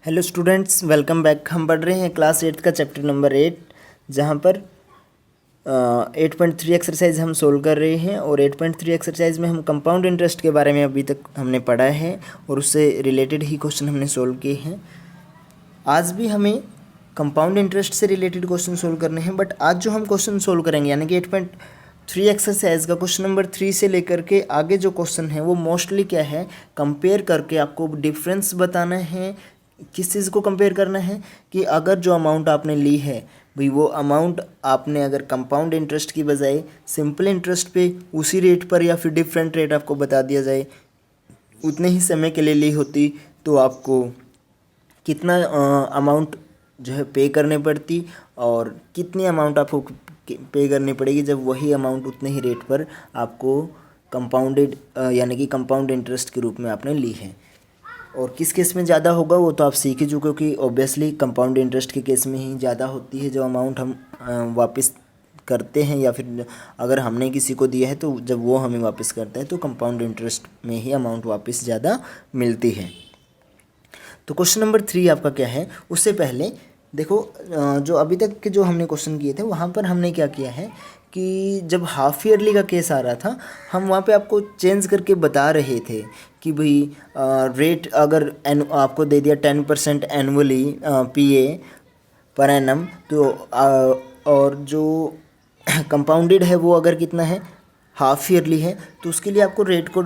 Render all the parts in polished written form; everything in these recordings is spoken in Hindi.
Hello students, welcome back. हम पढ़ रहे हैं क्लास 8 का चैप्टर नंबर 8, जहाँ पर 8.3 एक्सरसाइज हम सोल्व कर रहे हैं। और 8.3 एक्सरसाइज में हम कंपाउंड इंटरेस्ट के बारे में अभी तक हमने पढ़ा है और उससे रिलेटेड ही क्वेश्चन हमने सोल्व किए हैं। आज भी हमें कंपाउंड इंटरेस्ट से रिलेटेड क्वेश्चन सोल्व करने हैं, बट आज जो हम क्वेश्चन सोल्व करेंगे यानी कि 8.3 एक्सरसाइज का क्वेश्चन नंबर 3 से लेकर के आगे जो क्वेश्चन है वो मोस्टली क्या है, कंपेयर करके आपको डिफरेंस बताना है। किस चीज़ को कंपेयर करना है कि अगर जो अमाउंट आपने ली है भाई, वो अमाउंट आपने अगर कंपाउंड इंटरेस्ट की बजाय सिंपल इंटरेस्ट पे उसी रेट पर या फिर डिफरेंट रेट आपको बता दिया जाए, उतने ही समय के लिए ली होती तो आपको कितना अमाउंट जो है पे करने पड़ती और कितनी अमाउंट आपको पे करनी पड़ेगी जब वही अमाउंट उतने ही रेट पर आपको कंपाउंडेड यानी कि कंपाउंड इंटरेस्ट के रूप में आपने ली है। और किस केस में ज़्यादा होगा वो तो आप सीख ही चुके हो कि ऑब्वियसली कंपाउंड इंटरेस्ट के केस में ही ज़्यादा होती है जो अमाउंट हम वापस करते हैं, या फिर अगर हमने किसी को दिया है तो जब वो हमें वापस करता है तो कंपाउंड इंटरेस्ट में ही अमाउंट वापस ज़्यादा मिलती है। तो क्वेश्चन नंबर 3 आपका क्या है, उससे पहले देखो जो अभी तक के जो हमने क्वेश्चन किए थे वहाँ पर हमने क्या किया है कि जब हाफ ईयरली का केस आ रहा था हम वहाँ पे आपको चेंज करके बता रहे थे कि भाई रेट अगर आपको दे दिया 10% एनुअली PA पर एनम, तो और जो कंपाउंडेड है वो अगर कितना है, हाफ ईयरली है, तो उसके लिए आपको रेट को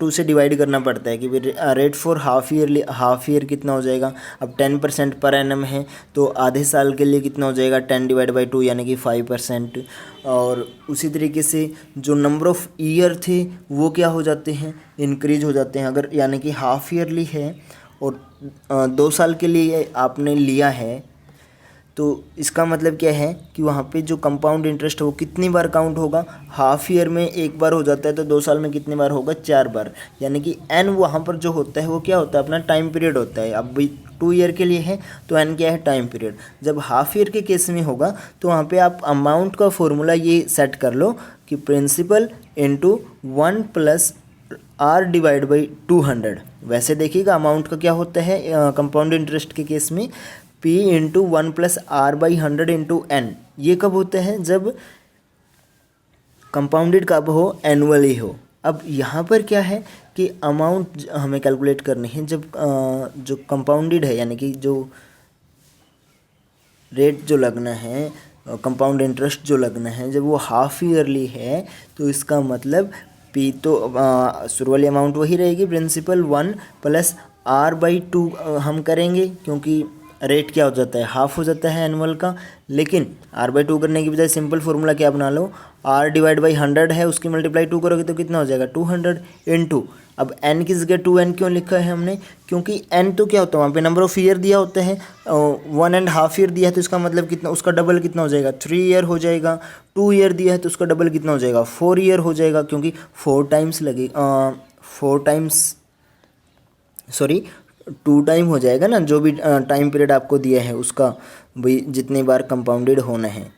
2 से डिवाइड करना पड़ता है कि रेट फॉर हाफ ईयर कितना हो जाएगा। अब 10% पर एनम है तो आधे साल के लिए कितना हो जाएगा, 10/2 यानी कि 5%। और उसी तरीके से जो नंबर ऑफ़ ईयर थे वो क्या हो जाते हैं, इंक्रीज हो जाते हैं। अगर यानी कि हाफ ईयरली है और 2 साल के लिए आपने लिया है तो इसका मतलब क्या है कि वहाँ पे जो कंपाउंड इंटरेस्ट है वो कितनी बार काउंट होगा, हाफ ईयर में एक बार हो जाता है तो 2 साल में कितनी बार होगा, 4 बार। यानी कि एन वहाँ पर जो होता है वो क्या होता है, अपना टाइम पीरियड होता है। अब भाई 2 ईयर के लिए है तो एन क्या है, टाइम पीरियड। जब हाफ ईयर के केस में होगा तो वहाँ पर आप अमाउंट का फॉर्मूला ये सेट कर लो कि प्रिंसिपल इंटू 1 + R/200। वैसे देखिएगा अमाउंट का क्या होता है कंपाउंड इंटरेस्ट के केस में, P × 1 + R/100 × N। ये कब होते हैं, जब कंपाउंडेड कब हो, एनुअली हो। अब यहाँ पर क्या है कि अमाउंट हमें कैलकुलेट करनी है जब जो कंपाउंडेड है यानी कि जो रेट जो लगना है, कंपाउंड इंटरेस्ट जो लगना है जब वो हाफ ईयरली है, तो इसका मतलब P तो शुरू वाली अमाउंट वही रहेगी, प्रिंसिपल 1 + R/2 हम करेंगे क्योंकि रेट क्या हो जाता है, हाफ हो जाता है एनुअल का। लेकिन R/2 करने की बजाय सिंपल फार्मूला क्या बना लो, R/100 है, उसकी मल्टीप्लाई 2 करोगे तो कितना हो जाएगा, 200 इंटू। अब n की जगह 2n क्यों लिखा है हमने, क्योंकि n तो क्या होता है वहाँ पे नंबर ऑफ़ ईयर दिया होता है, 1.5 ईयर दिया है तो इसका मतलब कितना, उसका डबल कितना हो जाएगा, 3 ईयर हो जाएगा। 2 ईयर दिया है तो उसका डबल कितना हो जाएगा, 4 ईयर हो जाएगा, क्योंकि 4 टाइम्स लगे 4 टाइम्स सॉरी 2 टाइम हो जाएगा ना, जो भी टाइम पीरियड आपको दिया है उसका भाई जितनी बार कंपाउंडेड होना है।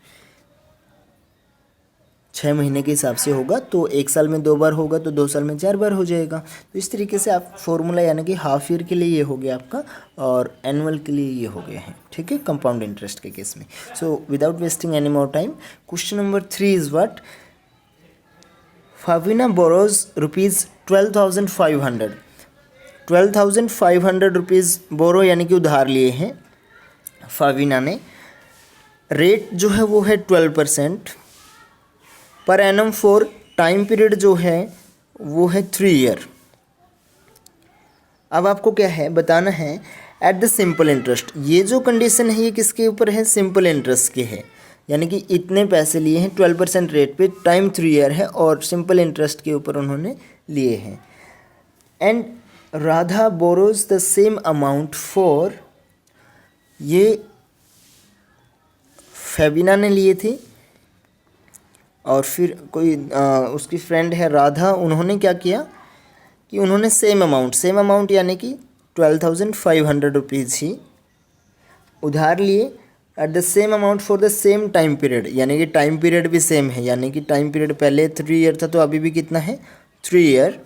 6 महीने के हिसाब से होगा तो 1 साल में 2 बार होगा तो 2 साल में 4 बार हो जाएगा। तो इस तरीके से आप फॉर्मूला यानी कि हाफ ईयर के लिए ये हो गया आपका और एनुअल के लिए ये हो गया है, ठीक है, कंपाउंड इंटरेस्ट के केस में। So without wasting any more time, question number 3 is what, Fabina borrows ₹12,500 ₹12,500 borrow यानी कि उधार लिए हैं फाविना ने। रेट जो है वो है 12%, per annum for time period जो है वो है 3 ईयर। अब आपको क्या है बताना है, एट द सिंपल इंटरेस्ट। ये जो कंडीशन है ये किसके ऊपर है, सिंपल इंटरेस्ट के है, यानी कि इतने पैसे लिए हैं 12% रेट पे, टाइम 3 ईयर है और सिंपल इंटरेस्ट के ऊपर उन्होंने लिए हैं। And Radha borrows the same amount for, ये फेबिना ने लिए थे और फिर कोई उसकी फ्रेंड है राधा, उन्होंने क्या किया कि उन्होंने सेम अमाउंट यानी कि 12,500 रुपीज़ ही उधार लिए at the same amount for the same time period, यानी कि टाइम पीरियड भी सेम है, यानी कि टाइम पीरियड पहले 3 ईयर था तो अभी भी कितना है, 3 ईयर।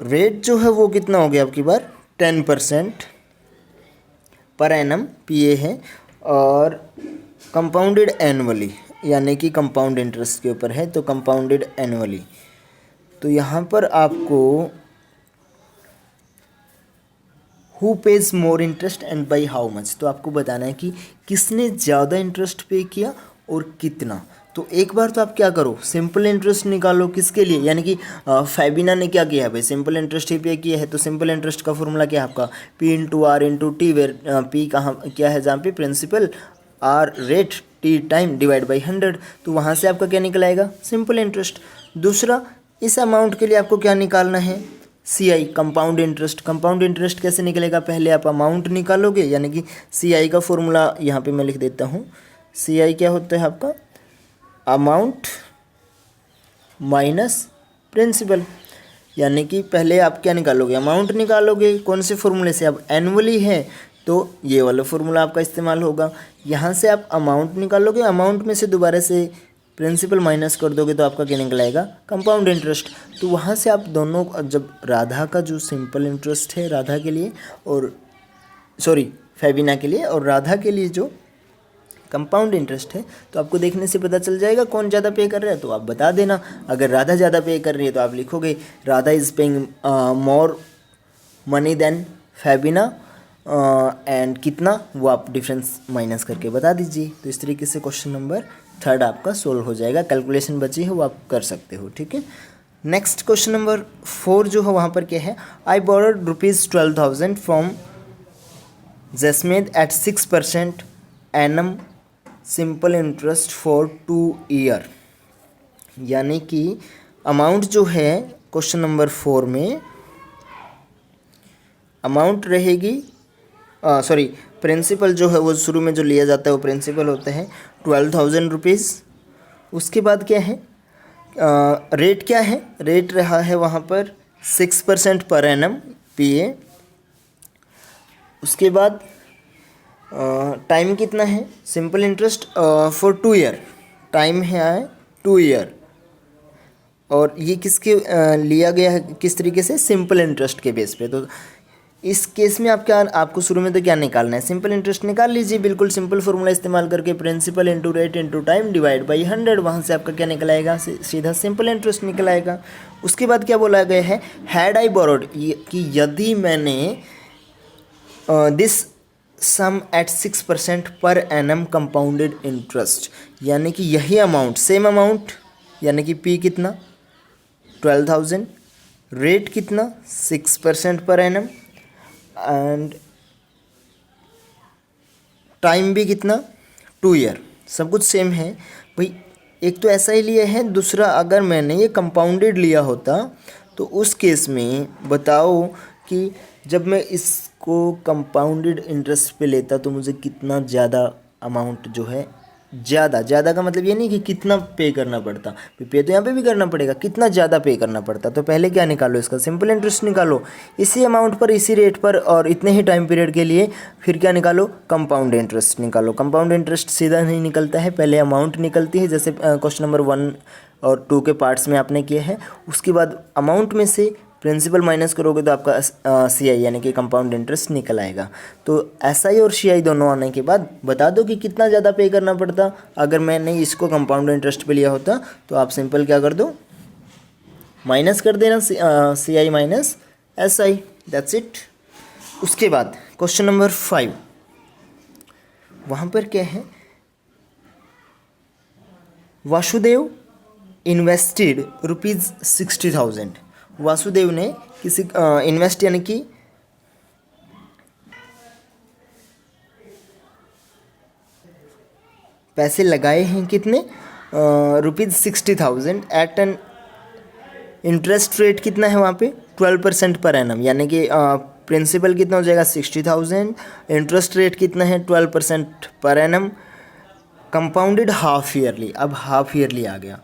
रेट जो है वो कितना हो गया आपकी बार, 10%। पर एनम पीए है, और कंपाउंडेड एनुअली यानी कि कंपाउंड इंटरेस्ट के ऊपर है, तो कंपाउंडेड एनुअली। तो यहाँ पर आपको who page more interest and by how much, तो आपको बताना है कि किसने ज़्यादा इंटरेस्ट पे किया और कितना। तो एक बार तो आप क्या करो, सिंपल इंटरेस्ट निकालो किसके लिए, यानी कि फैबिना ने क्या किया है भाई, सिंपल इंटरेस्ट ही पे किया है। तो सिंपल इंटरेस्ट का फॉर्मूला क्या है आपका, P into R into T, where P कहाँ क्या है, जहाँ पे principal, R rate, T time, divide by 100। तो वहाँ से आपका क्या निकल आएगा, सिंपल इंटरेस्ट। दूसरा, इस अमाउंट के लिए आपको क्या निकालना है, सी आई, कंपाउंड इंटरेस्ट। कंपाउंड इंटरेस्ट कैसे निकलेगा, पहले आप अमाउंट निकालोगे, यानी कि सी आई का फॉर्मूला यहाँ पे मैं लिख देता हूँ। सी आई क्या होता है आपका, अमाउंट माइनस प्रिंसिपल, यानी कि पहले आप क्या निकालोगे, अमाउंट निकालोगे। कौन से फॉर्मूले से, अब एनुअली है तो ये वाला फॉर्मूला आपका इस्तेमाल होगा। यहाँ से आप अमाउंट निकालोगे, अमाउंट में से दोबारा से प्रिंसिपल माइनस कर दोगे तो आपका क्या निकल आएगा, कंपाउंड इंटरेस्ट। तो वहाँ से आप दोनों, जब राधा का जो सिंपल इंटरेस्ट है राधा के लिए, और सॉरी फैबिना के लिए, और राधा के लिए जो कंपाउंड इंटरेस्ट है, तो आपको देखने से पता चल जाएगा कौन ज़्यादा पे कर रहा है। तो आप बता देना, अगर राधा ज़्यादा पे कर रही है तो आप लिखोगे Radha is paying more money than Fabina, and कितना, वो आप डिफरेंस माइनस करके बता दीजिए। तो इस तरीके से क्वेश्चन नंबर 3 आपका सोल्व हो जाएगा। कैलकुलेशन बची है वो आप कर सकते हो, ठीक है। नेक्स्ट क्वेश्चन नंबर 4 जो है वहाँ पर क्या है, I borrowed ₹12,000 from Jamshed at 6% annum simple interest for 2 year. यानी कि अमाउंट जो है क्वेश्चन नंबर 4 में अमाउंट रहेगी, सॉरी प्रिंसिपल जो है वो शुरू में जो लिया जाता है वो प्रिंसिपल होता है ₹12,000। उसके बाद क्या है, रेट क्या है, रेट रहा है वहाँ पर 6% पर एनम पी ए। उसके बाद टाइम कितना है, simple interest for 2 year, time है 2 ईयर, और ये किसके लिया गया है, किस तरीके से, सिंपल इंटरेस्ट के बेस पे। तो इस केस में आप क्या, आपको शुरू में तो क्या निकालना है, सिंपल इंटरेस्ट निकाल लीजिए, बिल्कुल सिंपल फॉर्मूला इस्तेमाल करके, principal into rate into time divide by 100। वहाँ से आपका क्या निकल आएगा, सीधा सिंपल इंटरेस्ट निकल आएगा। उसके बाद क्या बोला गया है, हैड आई बोरोड, कि यदि मैंने this some eight 6% per annum compounded interest, यानी कि यही अमाउंट, सेम अमाउंट, यानी कि पी कितना 12,000, रेट कितना 6% पर एनम, एंड टाइम भी कितना 2 ईयर, सब कुछ सेम है भाई। एक तो ऐसा ही लिया है, दूसरा अगर मैंने ये कंपाउंडेड लिया होता तो उस केस में बताओ कि जब मैं इसको कंपाउंडेड इंटरेस्ट पे लेता तो मुझे कितना ज़्यादा अमाउंट जो है, ज़्यादा का मतलब ये नहीं कि कितना पे करना पड़ता, पे तो यहाँ पे भी करना पड़ेगा, कितना ज़्यादा पे करना पड़ता। तो पहले क्या निकालो, इसका सिंपल इंटरेस्ट निकालो, इसी अमाउंट पर, इसी रेट पर, और इतने ही टाइम पीरियड के लिए। फिर क्या निकालो, कंपाउंड इंटरेस्ट निकालो। कंपाउंड इंटरेस्ट सीधा नहीं निकलता है, पहले अमाउंट निकलती है, जैसे क्वेश्चन नंबर 1 और 2 के पार्ट्स में आपने किया है। उसके बाद अमाउंट में से प्रिंसिपल माइनस करोगे तो आपका सी आई यानी कि कंपाउंड इंटरेस्ट निकल आएगा। तो एस आई और सी आई दोनों आने के बाद बता दो कि कितना ज़्यादा पे करना पड़ता। अगर मैंने इसको कंपाउंड इंटरेस्ट पे लिया होता तो आप सिंपल क्या कर दो, माइनस कर देना C I minus S I, that's it. उसके बाद क्वेश्चन नंबर 5, वहाँ पर क्या है, वासुदेव इन्वेस्टेड ₹60,000। वासुदेव ने किसी इन्वेस्ट यानी कि पैसे लगाए हैं, कितने ₹60,000 एट एन इंटरेस्ट रेट कितना है वहाँ पे 12% पर एनम, यानी कि प्रिंसिपल कितना हो जाएगा 60,000, इंटरेस्ट रेट कितना है 12% per annum, compounded half yearly. अब हाफ ईयरली आ गया,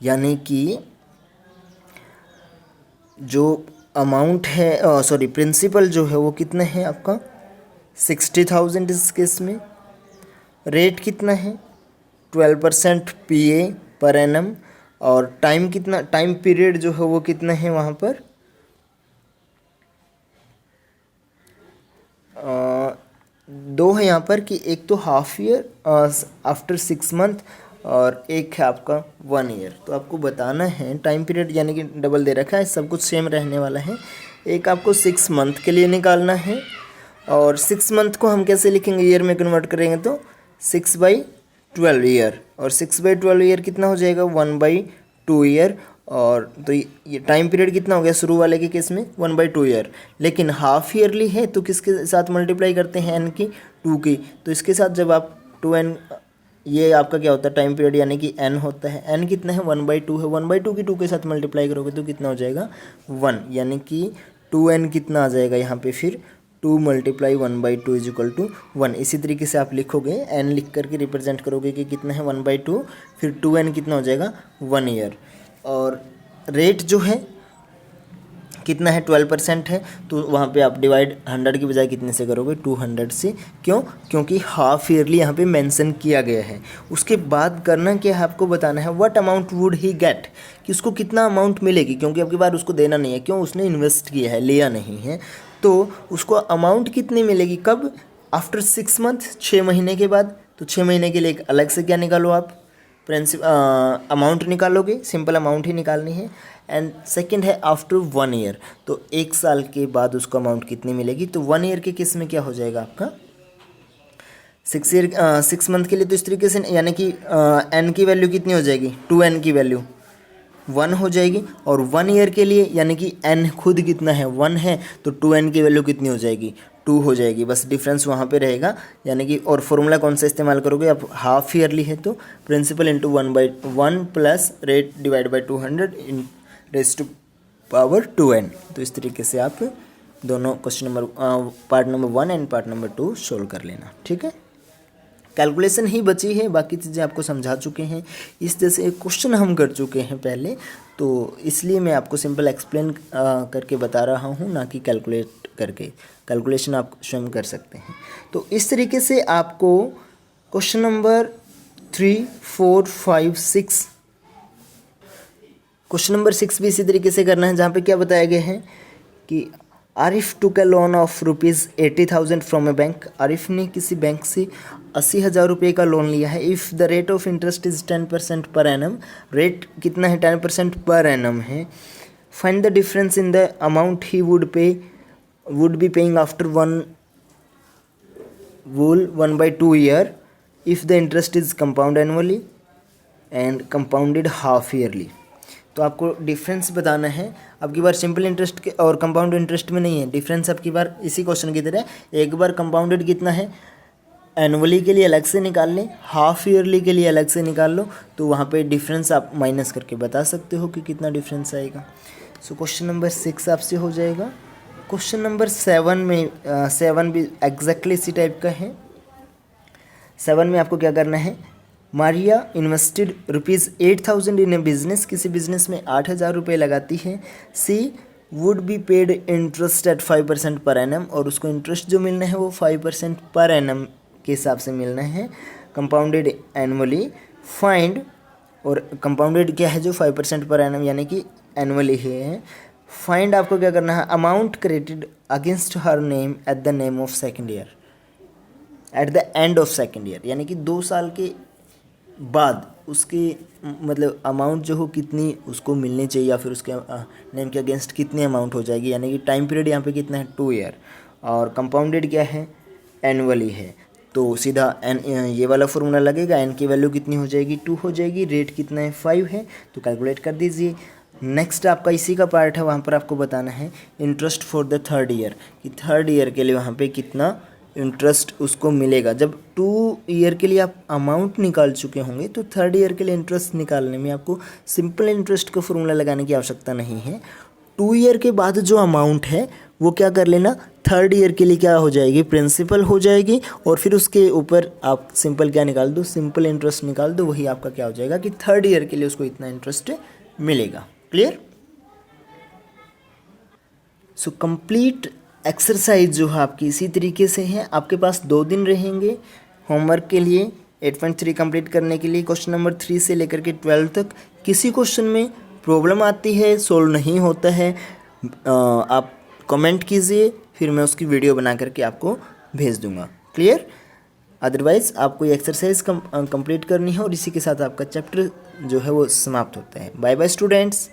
यानी कि जो अमाउंट है, सॉरी प्रिंसिपल जो है वो कितना है आपका 60,000 इस केस में, रेट कितना है 12% पी ए पर एनम, और टाइम कितना, टाइम पीरियड जो है वो कितना है वहाँ पर 2 दो है यहाँ पर कि एक तो हाफ ईयर आफ्टर 6 मंथ और एक है आपका 1 ईयर। तो आपको बताना है टाइम पीरियड यानी कि डबल दे रखा है, सब कुछ सेम रहने वाला है। एक आपको 6 मंथ के लिए निकालना है और 6 मंथ को हम कैसे लिखेंगे, ईयर में कन्वर्ट करेंगे तो 6/12 ईयर, और 6/12 ईयर कितना हो जाएगा 1/2 ईयर। और तो ये टाइम पीरियड कितना हो गया शुरू वाले के केस में 1/2 ईयर। लेकिन हाफ ईयरली है तो किसके साथ मल्टीप्लाई करते हैं, एन की 2 की। तो इसके साथ जब आप 2n, ये आपका क्या होता है टाइम पीरियड यानी कि n होता है, n कितना है 1/2 है, 1/2 की 2 के साथ मल्टीप्लाई करोगे तो कितना हो जाएगा 1, यानी कि 2n कितना आ जाएगा यहाँ पे फिर 2 × 1/2 = 1। इसी तरीके से आप लिखोगे, n लिख करके रिप्रेजेंट करोगे कि कितना है 1/2, फिर 2n कितना हो जाएगा 1 ईयर। और रेट जो है कितना है 12% है, तो वहाँ पे आप डिवाइड 100 की बजाय कितने से करोगे 200 से। क्यों? क्योंकि हाफ ईयरली यहाँ पे मेंशन किया गया है। उसके बाद करना क्या है, आपको बताना है what amount would he get, कि उसको कितना अमाउंट मिलेगी, क्योंकि अब की बार उसको देना नहीं है। क्यों? उसने इन्वेस्ट किया है, लिया नहीं है, तो उसको अमाउंट कितनी मिलेगी, कब, आफ्टर 6 मंथ, 6 महीने के बाद। तो 6 महीने के लिए एक अलग से क्या निकालो आप, अमाउंट निकालोगे, सिंपल अमाउंट ही निकालनी है। एंड सेकंड है आफ्टर 1 ईयर, तो 1 साल के बाद उसको अमाउंट कितनी मिलेगी। तो 1 ईयर के केस में क्या हो जाएगा आपका 6 मंथ के लिए, तो इस तरीके से यानी कि n की वैल्यू कितनी हो जाएगी 2n की वैल्यू 1 हो जाएगी। और 1 ईयर के लिए यानी कि n खुद कितना है 1 है, तो 2n की वैल्यू कितनी हो जाएगी 2 हो जाएगी। बस डिफरेंस वहाँ पे रहेगा, यानी कि और फॉर्मूला कौन सा इस्तेमाल करोगे आप, हाफ ईयरली है तो principal into 1/1 plus rate divide by 200 in raise to power 2n। तो इस तरीके से आप दोनों question number part number 1 and part number 2 solve कर लेना। ठीक है, कैलकुलेशन ही बची है, बाकी चीज़ें आपको समझा चुके हैं। इस तरह से एक क्वेश्चन हम कर चुके हैं पहले, तो इसलिए मैं आपको सिंपल एक्सप्लेन करके बता रहा हूँ, ना कि कैलकुलेट करके। कैलकुलेशन आप स्वयं कर सकते हैं। तो इस तरीके से आपको क्वेश्चन नंबर 3, 4, 5, 6, क्वेश्चन नंबर 6 भी इसी तरीके से करना है, जहाँ पे क्या बताया गया है कि Arif took a loan of ₹80,000 from a bank. Arif ने किसी बैंक से 80,000 रुपये का लोन लिया है। If the rate of interest is 10% per annum, rate कितना है 10% पर एनम है। Find the difference in the amount he would be paying after 1/2 year if the interest is compound annually and compounded half yearly. तो आपको डिफरेंस बताना है। अब की बार सिंपल इंटरेस्ट के और कंपाउंड इंटरेस्ट में नहीं है डिफरेंस, अब की बार इसी क्वेश्चन की तरह एक बार कंपाउंडेड कितना है एनुअली के लिए अलग से निकाल लें, हाफ ईयरली के लिए अलग से निकाल लो, तो वहाँ पे डिफरेंस आप माइनस करके बता सकते हो कि कितना डिफरेंस आएगा। सो क्वेश्चन नंबर 6 आपसे हो जाएगा। क्वेश्चन नंबर 7 में 7 भी एग्जैक्टली इसी टाइप का है। 7 में आपको क्या करना है, Maria invested ₹8,000 in a business, किसी बिजनेस में 8,000 रुपये लगाती है। She would be paid interest at 5% per annum, और उसको इंटरेस्ट जो मिलना है वो 5% पर एनम के हिसाब से मिलना है, कंपाउंडेड एनुअली। फाइंड, और कंपाउंडेड क्या है जो 5% पर एनम यानी कि एनुअली है। फाइंड आपको क्या करना है, amount credited against her name at the name of second year, at the end of second year, यानी कि 2 साल के बाद उसके मतलब अमाउंट जो हो कितनी उसको मिलनी चाहिए, या फिर उसके नेम के अगेंस्ट कितनी अमाउंट हो जाएगी, यानी कि टाइम पीरियड यहाँ पे कितना है 2 ईयर, और कंपाउंडेड क्या है एनुअली है। तो सीधा एन ये वाला फॉर्मूला लगेगा, एन की वैल्यू कितनी हो जाएगी 2 हो जाएगी, रेट कितना है 5 है, तो कैलकुलेट कर दीजिए। नेक्स्ट आपका इसी का पार्ट है, वहाँ पर आपको बताना है interest for the 3rd year, कि 3rd ईयर के लिए वहाँ पे कितना इंटरेस्ट उसको मिलेगा। जब 2 ईयर के लिए आप अमाउंट निकाल चुके होंगे तो 3rd ईयर के लिए इंटरेस्ट निकालने में आपको सिंपल इंटरेस्ट का फॉर्मूला लगाने की आवश्यकता नहीं है। 2 ईयर के बाद जो अमाउंट है वो क्या कर लेना, 3rd ईयर के लिए क्या हो जाएगी, प्रिंसिपल हो जाएगी, और फिर उसके ऊपर आप सिंपल क्या निकाल दो, सिंपल इंटरेस्ट निकाल दो, वही आपका क्या हो जाएगा कि 3rd ईयर के लिए उसको इतना इंटरेस्ट मिलेगा। क्लियर? सो कंप्लीट एक्सरसाइज जो है आपकी इसी तरीके से है। आपके पास 2 दिन रहेंगे होमवर्क के लिए 8.3 कंप्लीट करने के लिए। क्वेश्चन नंबर 3 से लेकर के 12 तक किसी क्वेश्चन में प्रॉब्लम आती है, सोल्व नहीं होता है, आप कमेंट कीजिए, फिर मैं उसकी वीडियो बना करके आपको भेज दूंगा। क्लियर? अदरवाइज़ आपको ये एक्सरसाइज कंप्लीट करनी है और इसी के साथ आपका चैप्टर जो है वो समाप्त होता है। Bye bye students.